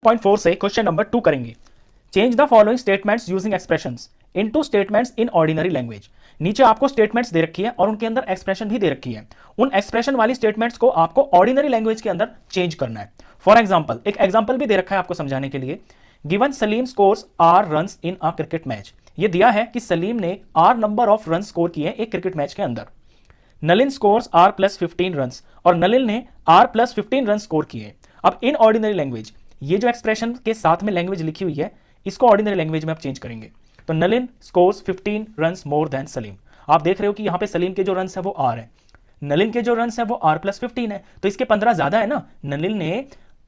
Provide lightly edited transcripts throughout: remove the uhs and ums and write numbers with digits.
4 से question number 2 करेंगे। Change the following statements using expressions into statements in ordinary language. नीचे आपको statements दे रखी है और उनके अंदर एक्सप्रेशन भी दे रखी है। उन एक्सप्रेशन वाली स्टेटमेंट्स को आपको ऑर्डिनरी लैंग्वेज के अंदर चेंज करना है। फॉर एग्जाम्पल, एक एग्जाम्पल भी दे रखा है आपको समझाने के लिए। Given Salim scores R runs in a cricket match. ये दिया है कि सलीम ने R number of run score किए एक क्रिकेट मैच के अंदर। Nalin scores R plus 15 run, और नलिन ने आर प्लस 15 रन स्कोर किए। अब इन ऑर्डिनरी लैंग्वेज, ये जो एक्सप्रेशन के साथ में लैंग्वेज लिखी हुई है, इसको ऑर्डिनरी लैंग्वेज में आप चेंज करेंगे। तो Nalin scores 15 run more than Salim. आप देख रहे हो कि यहां पे सलीम के जो रन है वो आर है, नलिन के जो रन है वो आर प्लस 15 है, तो इसके 15 ज्यादा है ना। नलिन ने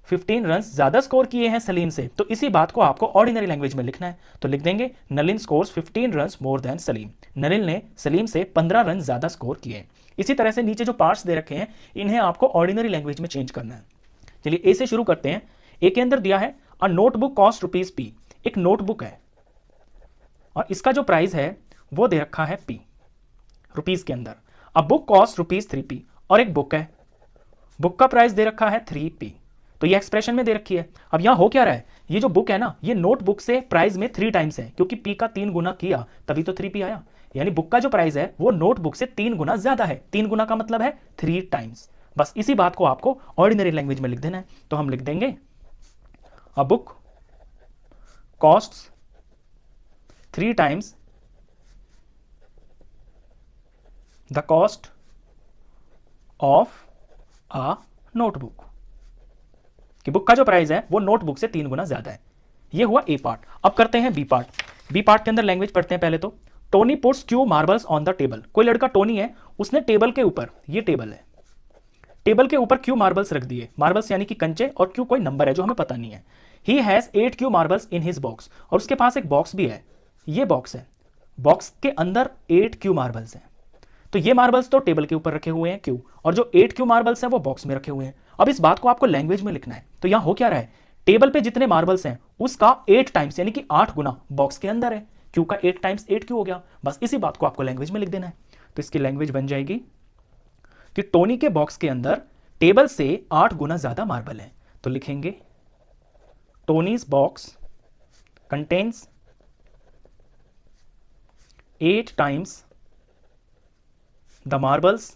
15 रन ज्यादा स्कोर किए हैं सलीम से, तो इसी बात को आपको ऑर्डिनरी लैंग्वेज में लिखना है। तो लिख देंगे Nalin scores 15 run more than Salim. Nalin ने सलीम से 15 रन ज्यादा स्कोर किए। इसी तरह से नीचे जो पार्ट्स दे रखे हैं, इन्हें आपको ऑर्डिनरी लैंग्वेज में चेंज करना है। चलिए ए से शुरू करते हैं। ए के अंदर दिया है अ नोटबुक कॉस्ट ₹P। एक नोटबुक है और इसका जो प्राइस है वो दे रखा है P रुपीज के अंदर। अब बुक कॉस्ट ₹3P, और एक बुक है, बुक का प्राइस दे रखा है 3P। तो ये एक्सप्रेशन में दे रखी है। अब यहां हो क्या रहा है, ये जो बुक है ना, ये नोटबुक से प्राइस में 3 टाइम्स है, क्योंकि P का 3 गुना किया तभी तो 3P आया। यानी बुक का जो प्राइस है वो नोटबुक से 3 गुना ज्यादा है। 3 गुना का मतलब है 3 टाइम्स। बस इसी बात को आपको ऑर्डिनरी लैंग्वेज में लिख देना है। तो हम लिख देंगे a book costs 3 times the cost of a notebook, कि बुक का जो प्राइस है वो नोटबुक से 3 गुना ज्यादा है। ये हुआ ए पार्ट। अब करते हैं बी पार्ट। बी पार्ट के अंदर लैंग्वेज पढ़ते हैं पहले तो। Tony puts Q marbles on the table. कोई लड़का टोनी है, उसने टेबल के ऊपर, ये टेबल है, टेबल के ऊपर क्यू मार्बल्स रख दिए। मार्बल्स यानी कि कंचे, और क्यू कोई नंबर है जो हमें पता नहीं है। He has 8 Q marbles in his box, और उसके पास एक बॉक्स भी है। ये बॉक्स है, बॉक्स के अंदर 8 क्यू मार्बल्स हैं। तो ये मार्बल्स तो टेबल के ऊपर रखे हुए हैं क्यू, और जो 8 क्यू मार्बल्स हैं वो बॉक्स में रखे हुए हैं। अब इस बात को आपको लैंग्वेज में लिखना है। तो यहां हो क्या रहा है, टेबल पे जितने मार्बल्स हैं उसका 8 टाइम्स यानी कि 8 गुना बॉक्स के अंदर है। क्यू का 8 टाइम्स 8 क्यू हो गया। बस इसी बात को आपको लैंग्वेज में लिख देना है। तो इसकी लैंग्वेज बन जाएगी कि टोनी के बॉक्स के अंदर टेबल से 8 गुना ज्यादा मार्बल है। तो लिखेंगे Tony's box contains 8 times the marbles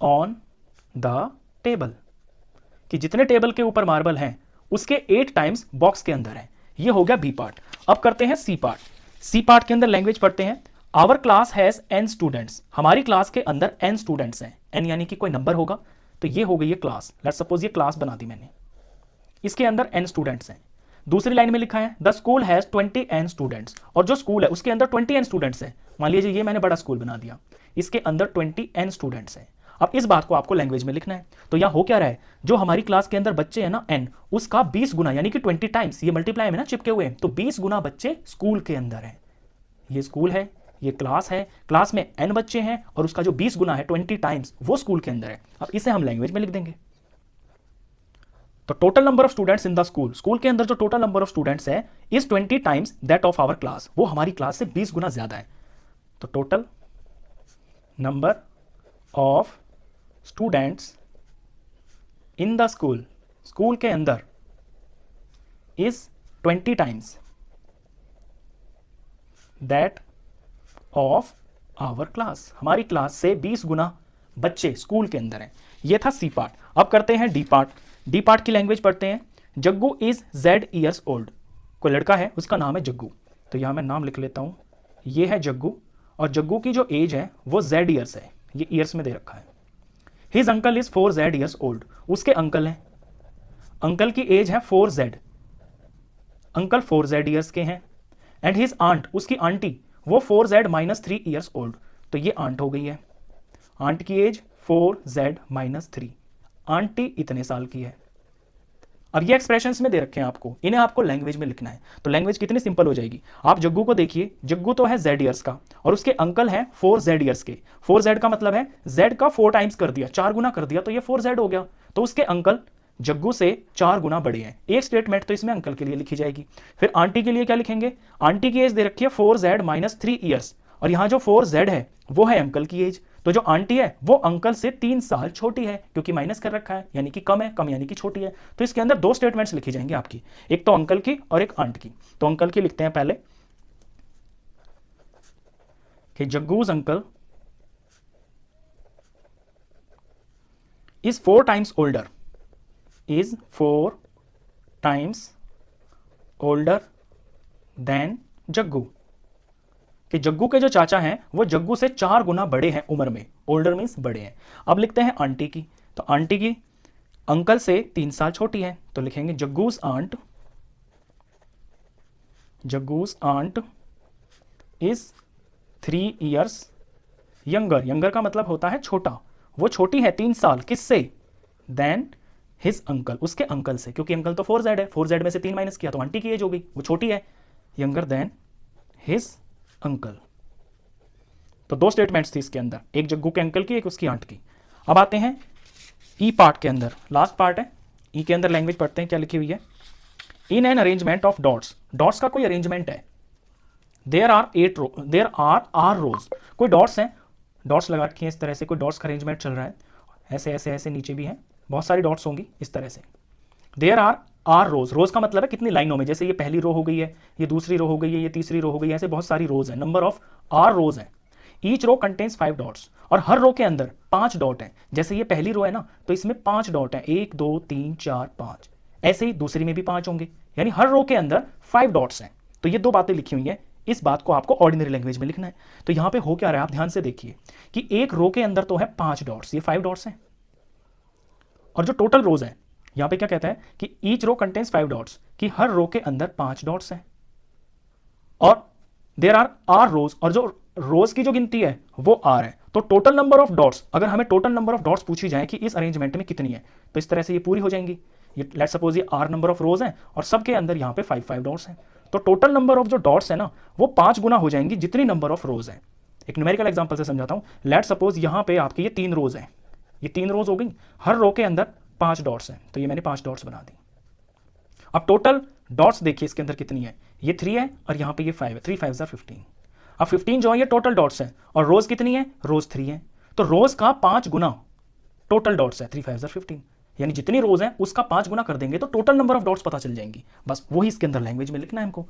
on the table, कि जितने टेबल के ऊपर मार्बल हैं उसके 8 टाइम्स बॉक्स के अंदर है। ये हो गया बी पार्ट। अब करते हैं सी पार्ट। सी पार्ट के अंदर लैंग्वेज पढ़ते हैं। Our class has n students. हमारी क्लास के अंदर n स्टूडेंट्स हैं। n यानी कि कोई नंबर होगा, तो ये हो गई ये क्लास। लेट्स सपोज ये क्लास बना दी मैंने, इसके अंदर n स्टूडेंट्स हैं। दूसरी लाइन में लिखा है the school has 20 n students, और जो स्कूल है उसके अंदर 20 n स्टूडेंट्स हैं। मान लीजिए ये मैंने बड़ा स्कूल बना दिया, इसके अंदर 20 n स्टूडेंट्स हैं। अब इस बात को आपको लैंग्वेज में लिखना है। तो यहां हो क्या रहा है, जो हमारी क्लास के अंदर बच्चे हैं ना n, उसका 20 गुना यानी कि 20 टाइम्स, ये मल्टीप्लाई में ना चिपके हुए हैं, तो 20 गुना बच्चे स्कूल के अंदर है। ये स्कूल है, ये क्लास है, क्लास में n बच्चे हैं, और उसका जो 20 गुना है 20 टाइम्स वो स्कूल के अंदर है। अब इसे हम लैंग्वेज में लिख देंगे। तो total number of students in the school, school के अंदर जो टोटल नंबर ऑफ स्टूडेंट्स है is 20 times that of our class, वो हमारी क्लास से 20 गुना ज्यादा है। तो total number of students in the school, school के अंदर is 20 times that of our class, हमारी क्लास से 20 गुना बच्चे स्कूल के अंदर हैं। यह था सी पार्ट। अब करते हैं डी पार्ट। डी पार्ट की लैंग्वेज पढ़ते हैं। Jaggu is Z years old. कोई लड़का है, उसका नाम है जग्गू। तो यहां मैं नाम लिख लेता हूं, ये है जग्गू, और जग्गू की जो एज है वो Z ईयर्स है, ये ईयर्स में दे रखा है। His uncle is 4Z years old. उसके अंकल हैं, अंकल की एज है 4Z, अंकल 4Z ईयर्स के हैं। एंड हिज आंट, उसकी आंटी, वो 4Z - 3 ईयर्स ओल्ड। तो ये आंट हो गई है, आंट की एज 4Z - 3, आंटी इतने साल की है। अब ये एक्सप्रेशंस में दे रखे हैं आपको, इन्हें आपको लैंग्वेज में लिखना है। तो लैंग्वेज कितनी सिंपल हो जाएगी। आप जग्गू को देखिए, जग्गू तो है Z ईयर्स का, और उसके अंकल हैं 4Z ईयर्स के। 4Z का मतलब है Z का 4 टाइम्स कर दिया, 4 गुना कर दिया, तो ये 4Z हो गया। तो उसके अंकल जग्गू से 4 गुना बड़े हैं। एक स्टेटमेंट तो इसमें अंकल के लिए लिखी जाएगी। फिर आंटी के लिए क्या लिखेंगे, आंटी की एज दे रखी है 4Z - 3 ईयर्स, और यहां जो 4z है वो है अंकल की एज, तो जो आंटी है वो अंकल से 3 साल छोटी है, क्योंकि माइनस कर रखा है, यानी कि कम है, कम यानी कि छोटी है। तो इसके अंदर दो स्टेटमेंट्स लिखी जाएंगी आपकी, एक तो अंकल की और एक आंट की। तो अंकल की लिखते हैं पहले कि Jaggu's uncle is 4 times older, is 4 times older than Jaggu, कि जग्गू के जो चाचा हैं वो जग्गू से 4 गुना बड़े हैं उम्र में, ओल्डर मीन्स बड़े हैं। अब लिखते हैं आंटी की, तो आंटी की अंकल से 3 साल छोटी है, तो लिखेंगे Jaggu's aunt is 3 years younger, younger का मतलब होता है छोटा, वो छोटी है 3 साल, किससे? देन हिज अंकल, उसके अंकल से, क्योंकि अंकल तो 4z है, 4z में से 3 माइनस किया तो आंटी की एज हो गई, वो छोटी है, यंगर देन हिज अंकल। तो दो स्टेटमेंट्स थी इसके अंदर, एक जग्गू के अंकल की, एक उसकी आंट की। अब आते हैं ई पार्ट के अंदर, लास्ट पार्ट है ई के अंदर, लैंग्वेज पढ़ते हैं क्या लिखी हुई है। In an arrangement of dots, dots का कोई अरेंजमेंट है, देयर आर रोज, कोई डॉट्स हैं, डॉट्स लगा रखी हैं इस तरह से, कोई डॉट्स का अरेंजमेंट चल रहा है, ऐसे ऐसे ऐसे, नीचे भी हैं बहुत सारी डॉट्स होंगी इस तरह से। देयर आर रोज, रोज का मतलब है कितनी लाइनों में, जैसे ये पहली रो हो गई है, ये दूसरी रो हो गई है, ये तीसरी रो हो गई है, ऐसे बहुत सारी रोज है, नंबर ऑफ आर रोज है। ईच रो कंटेन्स 5 डॉट्स, और हर रो के अंदर 5 डॉट हैं, जैसे ये पहली रो है ना तो इसमें 5 डॉट हैं, 1 2 3 4 5, ऐसे ही दूसरी में भी 5 होंगे, यानी हर रो के अंदर 5 डॉट्स हैं। तो ये दो बातें लिखी हुई हैं, इस बात को आपको ऑर्डिनरी लैंग्वेज में लिखना है। तो यहां पे हो क्या रहा है, आप ध्यान से देखिए कि एक रो के अंदर तो है 5 डॉट्स, ये 5 डॉट्स हैं, और जो टोटल रोज है यहां पे क्या कहता है कि ईच रो कंटेन्स 5 डॉट्स, कि हर रो के अंदर 5 डॉट्स हैं, और देयर आर रोज, और जो रोज की जो गिनती है वो आर है। तो टोटल नंबर ऑफ डॉट्स, अगर हमें टोटल नंबर ऑफ डॉट्स पूछी जाए कि इस अरेंजमेंट में कितनी है, तो इस तरह से ये पूरी हो जाएंगी। ये लेट सपोज ये आर नंबर ऑफ रोज हैं और सबके अंदर यहाँ पे 5 डॉट्स हैं, तो टोटल नंबर ऑफ जो डॉट्स है ना वो 5 गुना हो जाएंगी जितनी नंबर ऑफ रोज है। एक न्यूमेरिकल एग्जांपल से समझाता हूं, लेट सपोज यहाँ पे आपके ये 3 रोज हैं, ये 3 रोज हो गई, हर रो के अंदर 5 डॉट्स हैं, तो ये मैंने 5 डॉट्स बना दी। अब टोटल डॉट्स देखिए इसके अंदर कितनी है, ये 3 है और यहाँ पे ये 5 है, 3 5 15। अब 15 जो है ये टोटल डॉट्स है, और रोज कितनी है, रोज 3 है, तो रोज का 5 गुना टोटल डॉट्स है, 3 5 15, यानी जितनी रोज है उसका 5 गुना कर देंगे तो टोटल नंबर ऑफ डॉट्स पता चल जाएंगी। बस वही इसके अंदर लैंग्वेज में लिखना है हमको,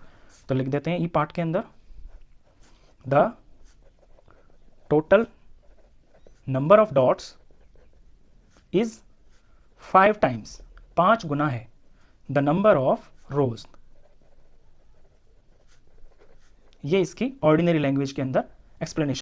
तो लिख देते हैं ई पार्ट के अंदर the total number of dots is 5 times, 5 गुना है द नंबर ऑफ रोज। ये इसकी ऑर्डिनरी लैंग्वेज के अंदर एक्सप्लेनेशन